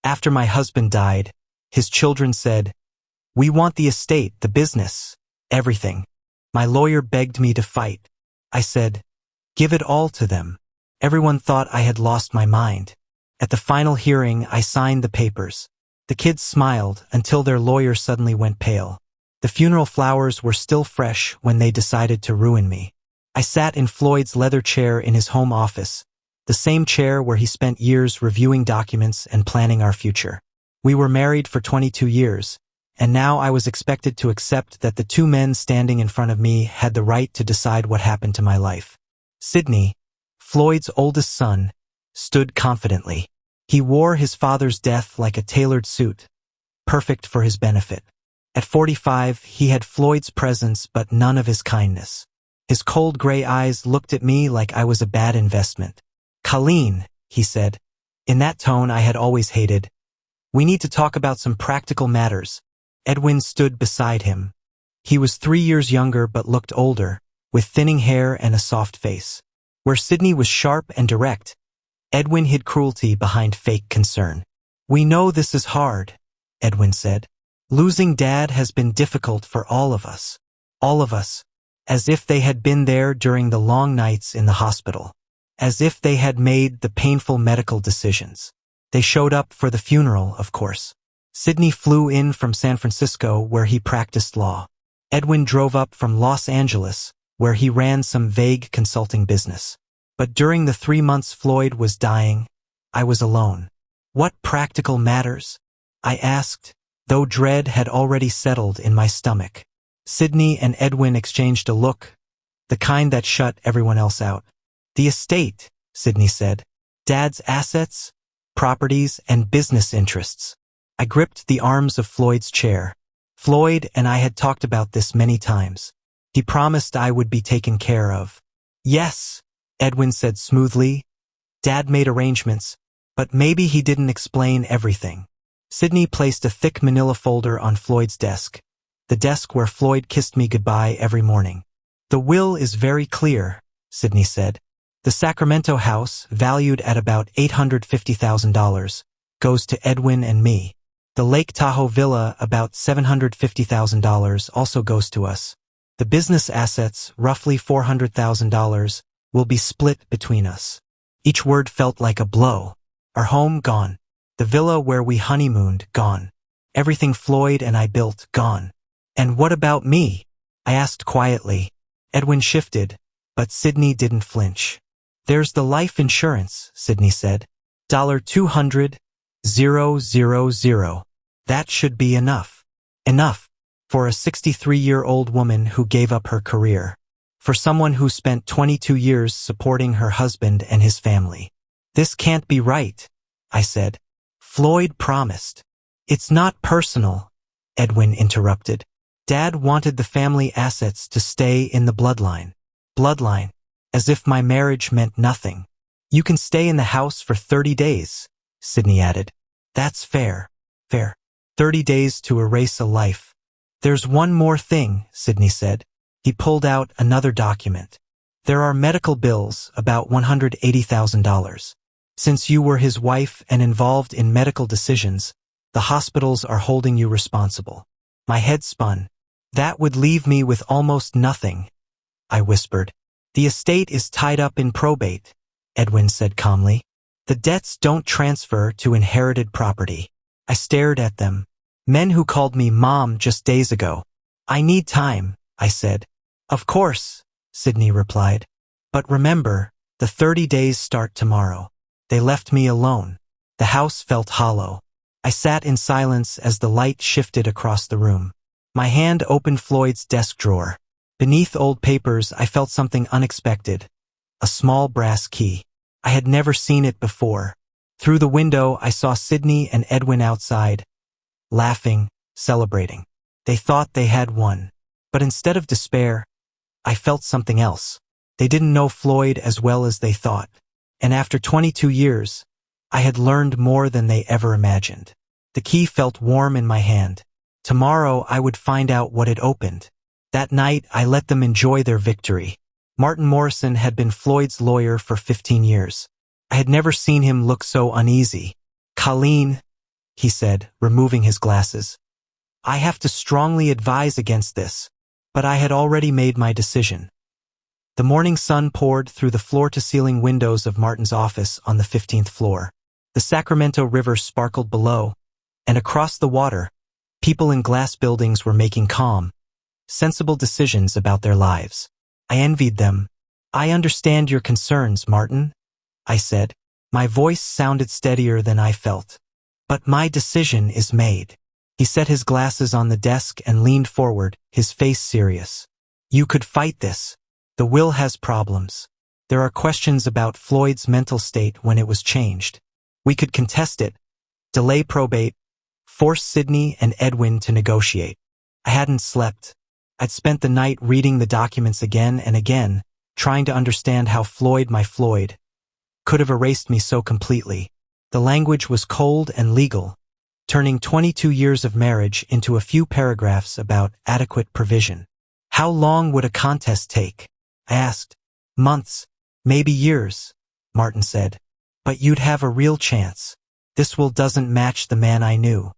After my husband died, his children said, "We want the estate, the business, everything." My lawyer begged me to fight. I said, "Give it all to them." Everyone thought I had lost my mind. At the final hearing, I signed the papers. The kids smiled until their lawyer suddenly went pale. The funeral flowers were still fresh when they decided to ruin me. I sat in Floyd's leather chair in his home office, the same chair where he spent years reviewing documents and planning our future. We were married for 22 years, and now I was expected to accept that the two men standing in front of me had the right to decide what happened to my life. Sidney, Floyd's oldest son, stood confidently. He wore his father's death like a tailored suit, perfect for his benefit. At 45, he had Floyd's presence but none of his kindness. His cold gray eyes looked at me like I was a bad investment. "Colleen," he said, in that tone I had always hated, "we need to talk about some practical matters." Edwin stood beside him. He was 3 years younger but looked older, with thinning hair and a soft face. Where Sidney was sharp and direct, Edwin hid cruelty behind fake concern. "We know this is hard," Edwin said. "Losing Dad has been difficult for all of us. All of us. As if they had been there during the long nights in the hospital. As if they had made the painful medical decisions. They showed up for the funeral, of course. Sidney flew in from San Francisco, where he practiced law. Edwin drove up from Los Angeles, where he ran some vague consulting business. But during the 3 months Floyd was dying, I was alone. "What practical matters?" I asked, though dread had already settled in my stomach. Sidney and Edwin exchanged a look, the kind that shut everyone else out. "The estate," Sidney said. "Dad's assets, properties, and business interests." I gripped the arms of Floyd's chair. Floyd and I had talked about this many times. He promised I would be taken care of. "Yes," Edwin said smoothly. "Dad made arrangements, but maybe he didn't explain everything." Sidney placed a thick manila folder on Floyd's desk, the desk where Floyd kissed me goodbye every morning. "The will is very clear," Sidney said. "The Sacramento house, valued at about $850,000, goes to Edwin and me. The Lake Tahoe villa, about $750,000, also goes to us. The business assets, roughly $400,000, will be split between us." Each word felt like a blow. Our home gone. The villa where we honeymooned gone. Everything Floyd and I built gone. "And what about me?" I asked quietly. Edwin shifted, but Sidney didn't flinch. "There's the life insurance," Sidney said. $200,000. That should be enough. Enough. For a 63-year-old woman who gave up her career. For someone who spent 22 years supporting her husband and his family. "This can't be right," I said. Floyd promised. "It's not personal," Edwin interrupted. "Dad wanted the family assets to stay in the bloodline." Bloodline. As if my marriage meant nothing. "You can stay in the house for 30 days, Sidney added. "That's fair. Fair. 30 days to erase a life." "There's one more thing," Sidney said. He pulled out another document. "There are medical bills, about $180,000. Since you were his wife and involved in medical decisions, the hospitals are holding you responsible." My head spun. "That would leave me with almost nothing," I whispered. "The estate is tied up in probate," Edwin said calmly. "The debts don't transfer to inherited property." I stared at them. Men who called me Mom just days ago. "I need time," I said. "Of course," Sidney replied. "But remember, the 30 days start tomorrow." They left me alone. The house felt hollow. I sat in silence as the light shifted across the room. My hand opened Floyd's desk drawer. Beneath old papers, I felt something unexpected. A small brass key. I had never seen it before. Through the window, I saw Sidney and Edwin outside, laughing, celebrating. They thought they had won. But instead of despair, I felt something else. They didn't know Floyd as well as they thought. And after 22 years, I had learned more than they ever imagined. The key felt warm in my hand. Tomorrow I would find out what it opened. That night I let them enjoy their victory. Martin Morrison had been Floyd's lawyer for 15 years. I had never seen him look so uneasy. "Colleen," he said, removing his glasses. I have to strongly advise against this, but I had already made my decision. The morning sun poured through the floor-to-ceiling windows of Martin's office on the 15th floor. The Sacramento River sparkled below, and across the water, people in glass buildings were making calm, sensible decisions about their lives. I envied them. I understand your concerns, Martin, I said. My voice sounded steadier than I felt. But my decision is made. He set his glasses on the desk and leaned forward, his face serious. You could fight this. The will has problems. There are questions about Floyd's mental state when it was changed. We could contest it, delay probate, force Sydney and Edwin to negotiate. I hadn't slept. I'd spent the night reading the documents again and again, trying to understand how Floyd could have erased me so completely. The language was cold and legal, turning 22 years of marriage into a few paragraphs about adequate provision. How long would a contest take? I asked. Months, maybe years, Martin said. But you'd have a real chance. This will doesn't match the man I knew.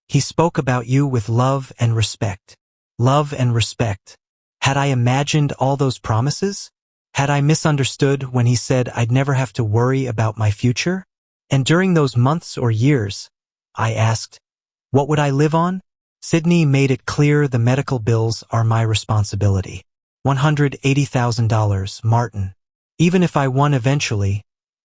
He spoke about you with love and respect. Love and respect. Had I imagined all those promises? Had I misunderstood when he said I'd never have to worry about my future? And during those months or years, I asked, what would I live on? Sydney made it clear the medical bills are my responsibility. $180,000, Martin. Even if I won eventually,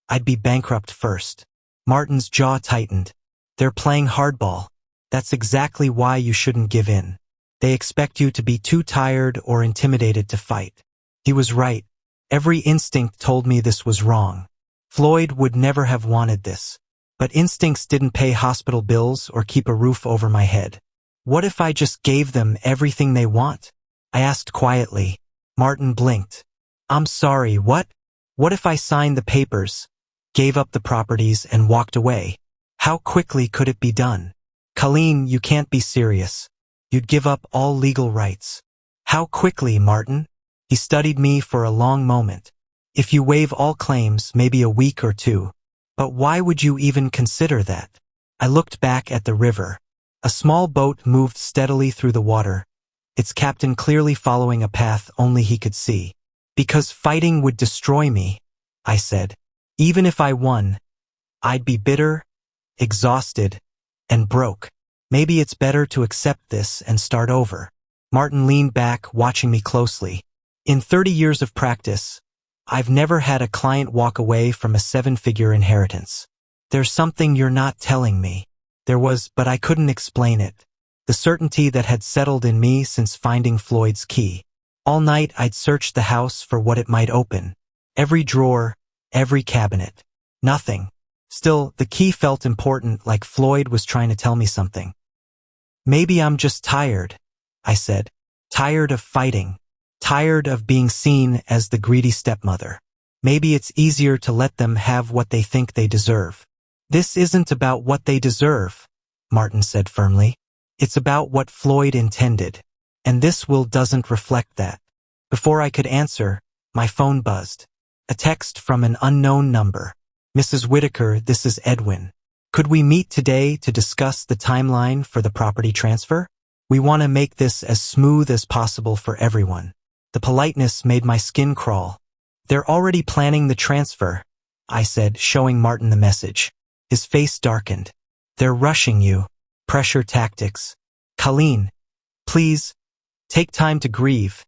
I'd be bankrupt first. Martin's jaw tightened. They're playing hardball. That's exactly why you shouldn't give in. They expect you to be too tired or intimidated to fight. He was right. Every instinct told me this was wrong. Floyd would never have wanted this. But instincts didn't pay hospital bills or keep a roof over my head. What if I just gave them everything they want? I asked quietly. Martin blinked. I'm sorry, what? What if I signed the papers, gave up the properties, and walked away? How quickly could it be done? Colleen, you can't be serious. You'd give up all legal rights. How quickly, Martin? He studied me for a long moment. If you waive all claims, maybe a week or two. But why would you even consider that? I looked back at the river. A small boat moved steadily through the water, its captain clearly following a path only he could see. Because fighting would destroy me, I said. Even if I won, I'd be bitter, exhausted, and broke. Maybe it's better to accept this and start over. Martin leaned back, watching me closely. In 30 years of practice, I've never had a client walk away from a 7-figure inheritance. There's something you're not telling me. There was, but I couldn't explain it. The certainty that had settled in me since finding Floyd's key. All night I'd searched the house for what it might open. Every drawer, every cabinet. Nothing. Still, the key felt important, like Floyd was trying to tell me something. Maybe I'm just tired, I said. Tired of fighting. Tired of being seen as the greedy stepmother. Maybe it's easier to let them have what they think they deserve. This isn't about what they deserve, Martin said firmly. It's about what Floyd intended. And this will doesn't reflect that. Before I could answer, my phone buzzed. A text from an unknown number. Mrs. Whitaker, this is Edwin. Could we meet today to discuss the timeline for the property transfer? We want to make this as smooth as possible for everyone. The politeness made my skin crawl. They're already planning the transfer, I said, showing Martin the message. His face darkened. They're rushing you. Pressure tactics. Colleen, please, take time to grieve.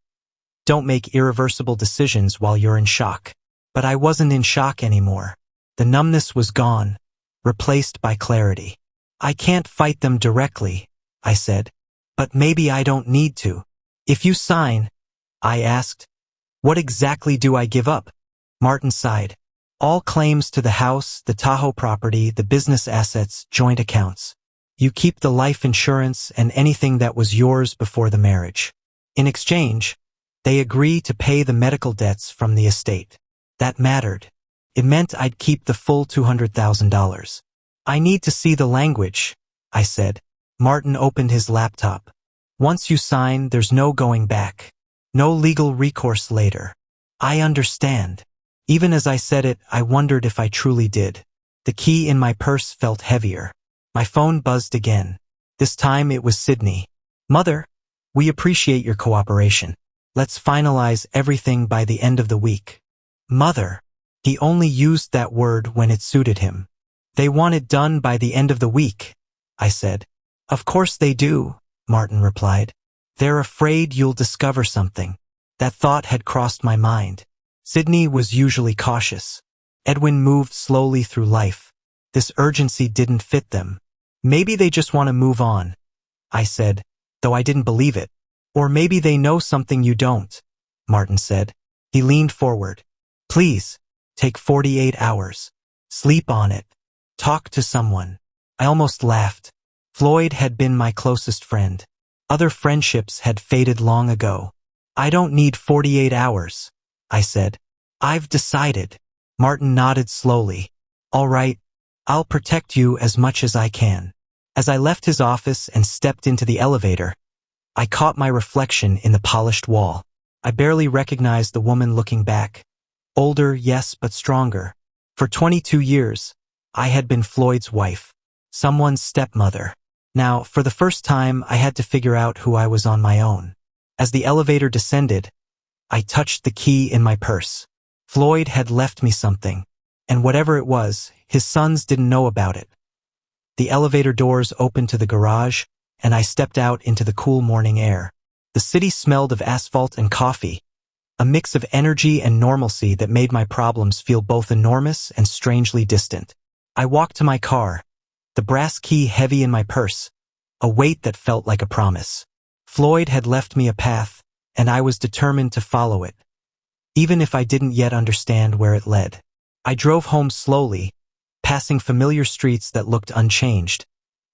Don't make irreversible decisions while you're in shock. But I wasn't in shock anymore. The numbness was gone, replaced by clarity. I can't fight them directly, I said. But maybe I don't need to. If you sign, I asked, what exactly do I give up? Martin sighed. All claims to the house, the Tahoe property, the business assets, joint accounts. You keep the life insurance and anything that was yours before the marriage. In exchange, they agree to pay the medical debts from the estate. That mattered. It meant I'd keep the full $200,000. I need to see the language, I said. Martin opened his laptop. Once you sign, there's no going back. No legal recourse later. I understand. Even as I said it, I wondered if I truly did. The key in my purse felt heavier. My phone buzzed again. This time it was Sydney. Mother, we appreciate your cooperation. Let's finalize everything by the end of the week. Mother. He only used that word when it suited him. They want it done by the end of the week, I said. Of course they do, Martin replied. They're afraid you'll discover something. That thought had crossed my mind. Sydney was usually cautious. Edwin moved slowly through life. This urgency didn't fit them. Maybe they just want to move on, I said, though I didn't believe it. Or maybe they know something you don't, Martin said. He leaned forward. Please, take 48 hours. Sleep on it. Talk to someone. I almost laughed. Floyd had been my closest friend. Other friendships had faded long ago. I don't need 48 hours, I said. I've decided. Martin nodded slowly. All right, I'll protect you as much as I can. As I left his office and stepped into the elevator, I caught my reflection in the polished wall. I barely recognized the woman looking back. Older, yes, but stronger. For 22 years, I had been Floyd's wife, someone's stepmother. Now, for the first time, I had to figure out who I was on my own. As the elevator descended, I touched the key in my purse. Floyd had left me something, and whatever it was, his sons didn't know about it. The elevator doors opened to the garage, and I stepped out into the cool morning air. The city smelled of asphalt and coffee, a mix of energy and normalcy that made my problems feel both enormous and strangely distant. I walked to my car, the brass key heavy in my purse, a weight that felt like a promise. Floyd had left me a path, and I was determined to follow it, even if I didn't yet understand where it led. I drove home slowly, passing familiar streets that looked unchanged,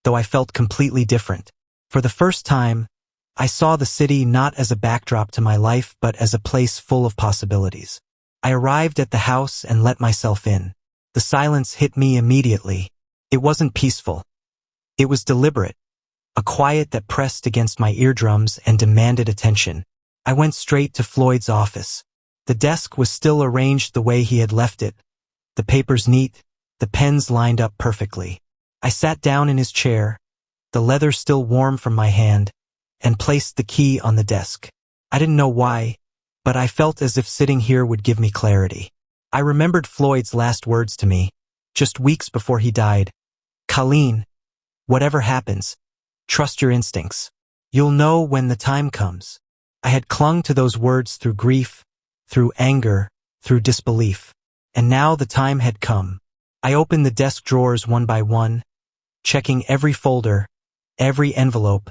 though I felt completely different. For the first time, I saw the city not as a backdrop to my life but as a place full of possibilities. I arrived at the house and let myself in. The silence hit me immediately. It wasn't peaceful. It was deliberate, a quiet that pressed against my eardrums and demanded attention. I went straight to Floyd's office. The desk was still arranged the way he had left it, the papers neat, the pens lined up perfectly. I sat down in his chair, the leather still warm from my hand, and placed the key on the desk. I didn't know why, but I felt as if sitting here would give me clarity. I remembered Floyd's last words to me, just weeks before he died. Colleen, whatever happens, trust your instincts. You'll know when the time comes. I had clung to those words through grief, through anger, through disbelief. And now the time had come. I opened the desk drawers one by one, checking every folder, every envelope,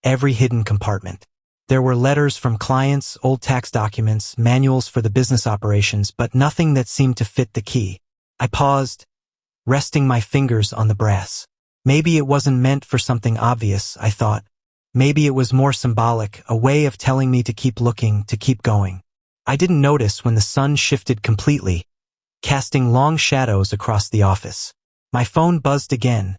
every hidden compartment. There were letters from clients, old tax documents, manuals for the business operations, but nothing that seemed to fit the key. I paused, resting my fingers on the brass. Maybe it wasn't meant for something obvious, I thought. Maybe it was more symbolic, a way of telling me to keep looking, to keep going. I didn't notice when the sun shifted completely, casting long shadows across the office. My phone buzzed again,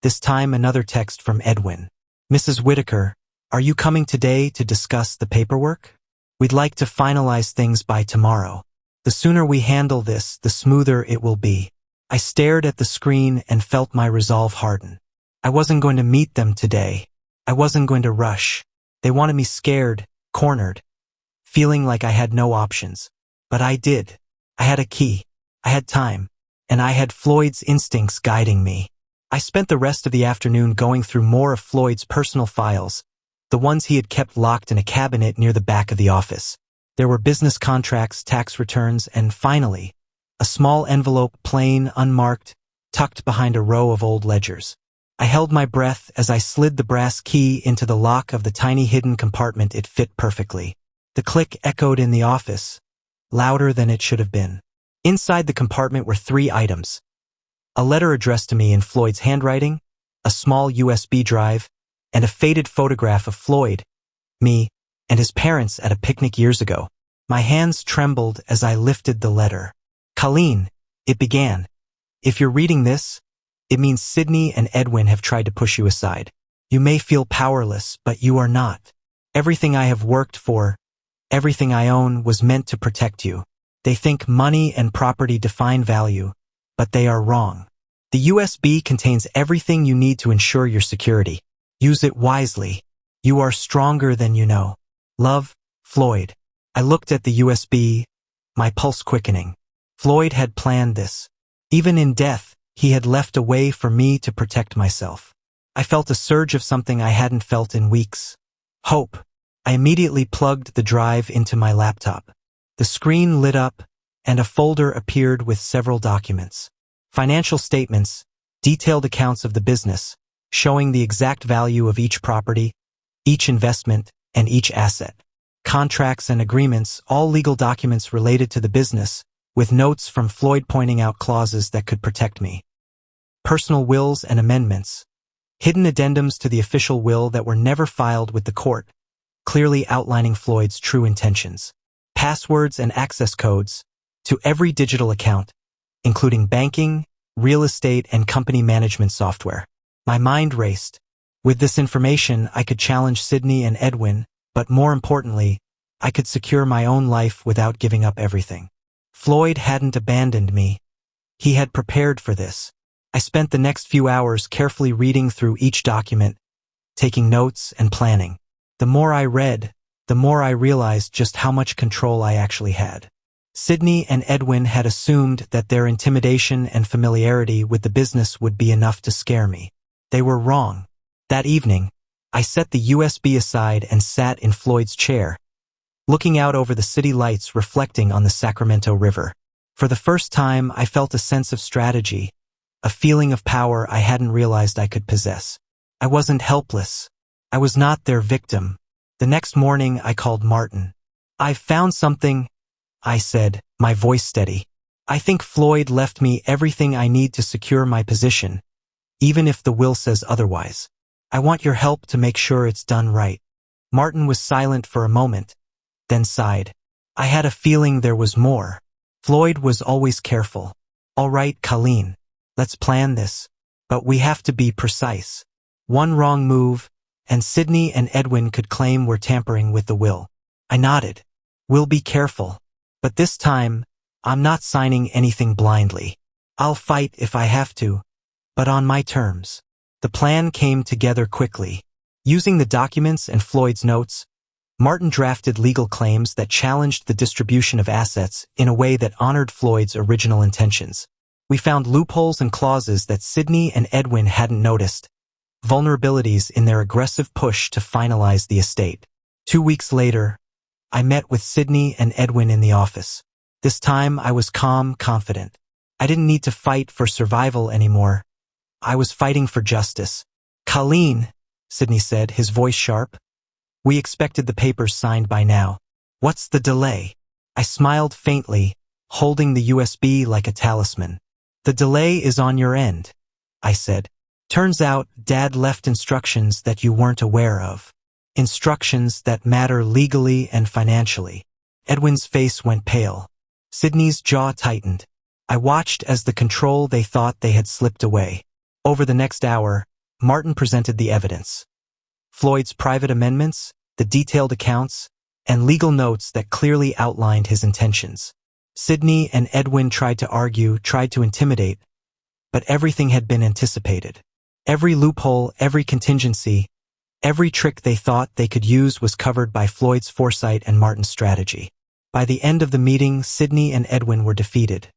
this time another text from Edwin. Mrs. Whitaker, are you coming today to discuss the paperwork? We'd like to finalize things by tomorrow. The sooner we handle this, the smoother it will be. I stared at the screen and felt my resolve harden. I wasn't going to meet them today. I wasn't going to rush. They wanted me scared, cornered, feeling like I had no options. But I did. I had a key. I had time. And I had Floyd's instincts guiding me. I spent the rest of the afternoon going through more of Floyd's personal files, the ones he had kept locked in a cabinet near the back of the office. There were business contracts, tax returns, and finally, a small envelope, plain, unmarked, tucked behind a row of old ledgers. I held my breath as I slid the brass key into the lock of the tiny hidden compartment. It fit perfectly. The click echoed in the office, louder than it should have been. Inside the compartment were 3 items. A letter addressed to me in Floyd's handwriting, a small USB drive, and a faded photograph of Floyd, me, and his parents at a picnic years ago. My hands trembled as I lifted the letter. Colleen, it began. If you're reading this, it means Sydney and Edwin have tried to push you aside. You may feel powerless, but you are not. Everything I have worked for, everything I own was meant to protect you. They think money and property define value, but they are wrong. The USB contains everything you need to ensure your security. Use it wisely. You are stronger than you know. Love, Floyd. I looked at the USB, my pulse quickening. Floyd had planned this. Even in death, he had left a way for me to protect myself. I felt a surge of something I hadn't felt in weeks. Hope. I immediately plugged the drive into my laptop. The screen lit up, and a folder appeared with several documents. Financial statements, detailed accounts of the business, showing the exact value of each property, each investment, and each asset. Contracts and agreements, all legal documents related to the business, with notes from Floyd pointing out clauses that could protect me. Personal wills and amendments. Hidden addendums to the official will that were never filed with the court, clearly outlining Floyd's true intentions. Passwords and access codes to every digital account, including banking, real estate, and company management software. My mind raced. With this information, I could challenge Sydney and Edwin, but more importantly, I could secure my own life without giving up everything. Floyd hadn't abandoned me. He had prepared for this. I spent the next few hours carefully reading through each document, taking notes and planning. The more I read, the more I realized just how much control I actually had. Sydney and Edwin had assumed that their intimidation and familiarity with the business would be enough to scare me. They were wrong. That evening, I set the USB aside and sat in Floyd's chair, looking out over the city lights reflecting on the Sacramento River. For the first time, I felt a sense of strategy, a feeling of power I hadn't realized I could possess. I wasn't helpless. I was not their victim. The next morning, I called Martin. "I've found something," I said, my voice steady. "I think Floyd left me everything I need to secure my position, even if the will says otherwise. I want your help to make sure it's done right." Martin was silent for a moment, then sighed. I had a feeling there was more. Floyd was always careful. "All right, Colleen. Let's plan this. But we have to be precise. One wrong move, and Sydney and Edwin could claim we're tampering with the will." I nodded. "We'll be careful. But this time, I'm not signing anything blindly. I'll fight if I have to, but on my terms." The plan came together quickly. Using the documents and Floyd's notes, Martin drafted legal claims that challenged the distribution of assets in a way that honored Floyd's original intentions. We found loopholes and clauses that Sydney and Edwin hadn't noticed, vulnerabilities in their aggressive push to finalize the estate. 2 weeks later, I met with Sydney and Edwin in the office. This time I was calm, confident. I didn't need to fight for survival anymore. I was fighting for justice. "Colleen," Sydney said, his voice sharp. "We expected the papers signed by now. What's the delay?" I smiled faintly, holding the USB like a talisman. "The delay is on your end," I said. "Turns out Dad left instructions that you weren't aware of. Instructions that matter legally and financially." Edwin's face went pale. Sydney's jaw tightened. I watched as the control they thought they had slipped away. Over the next hour, Martin presented the evidence. Floyd's private amendments, the detailed accounts, and legal notes that clearly outlined his intentions. Sydney and Edwin tried to argue, tried to intimidate, but everything had been anticipated. Every loophole, every contingency, every trick they thought they could use was covered by Floyd's foresight and Martin's strategy. By the end of the meeting, Sydney and Edwin were defeated.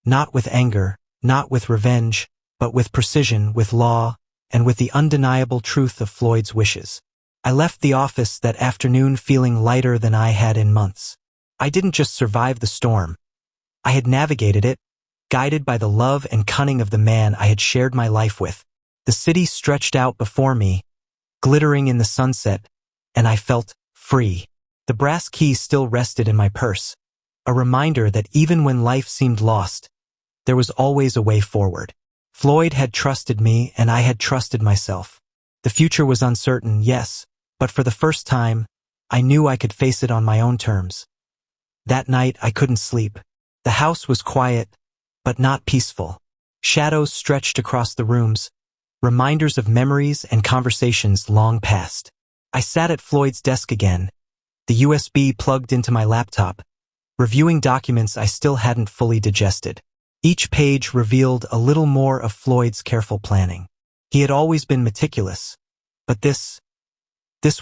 Not with anger, not with revenge, but with precision, with law, and with the undeniable truth of Floyd's wishes. I left the office that afternoon feeling lighter than I had in months. I didn't just survive the storm. I had navigated it, guided by the love and cunning of the man I had shared my life with. The city stretched out before me, glittering in the sunset, and I felt free. The brass key still rested in my purse, a reminder that even when life seemed lost, there was always a way forward. Floyd had trusted me, and I had trusted myself. The future was uncertain, yes, but for the first time, I knew I could face it on my own terms. That night, I couldn't sleep. The house was quiet, but not peaceful. Shadows stretched across the rooms, reminders of memories and conversations long past. I sat at Floyd's desk again, the USB plugged into my laptop, reviewing documents I still hadn't fully digested. Each page revealed a little more of Floyd's careful planning. He had always been meticulous, but this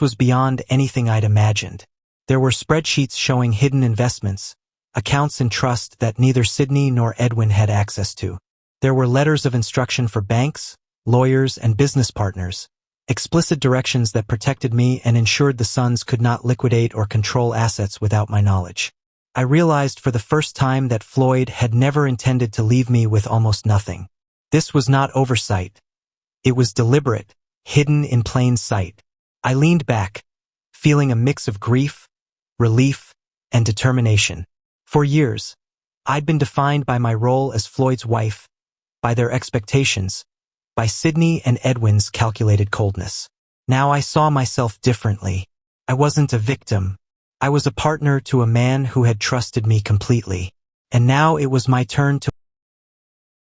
was beyond anything I'd imagined. There were spreadsheets showing hidden investments, accounts in trust that neither Sydney nor Edwin had access to. There were letters of instruction for banks, lawyers, and business partners, explicit directions that protected me and ensured the sons could not liquidate or control assets without my knowledge. I realized for the first time that Floyd had never intended to leave me with almost nothing. This was not oversight. It was deliberate, hidden in plain sight. I leaned back, feeling a mix of grief, relief, and determination. For years, I'd been defined by my role as Floyd's wife, by their expectations, by Sydney and Edwin's calculated coldness. Now I saw myself differently. I wasn't a victim. I was a partner to a man who had trusted me completely. And now it was my turn to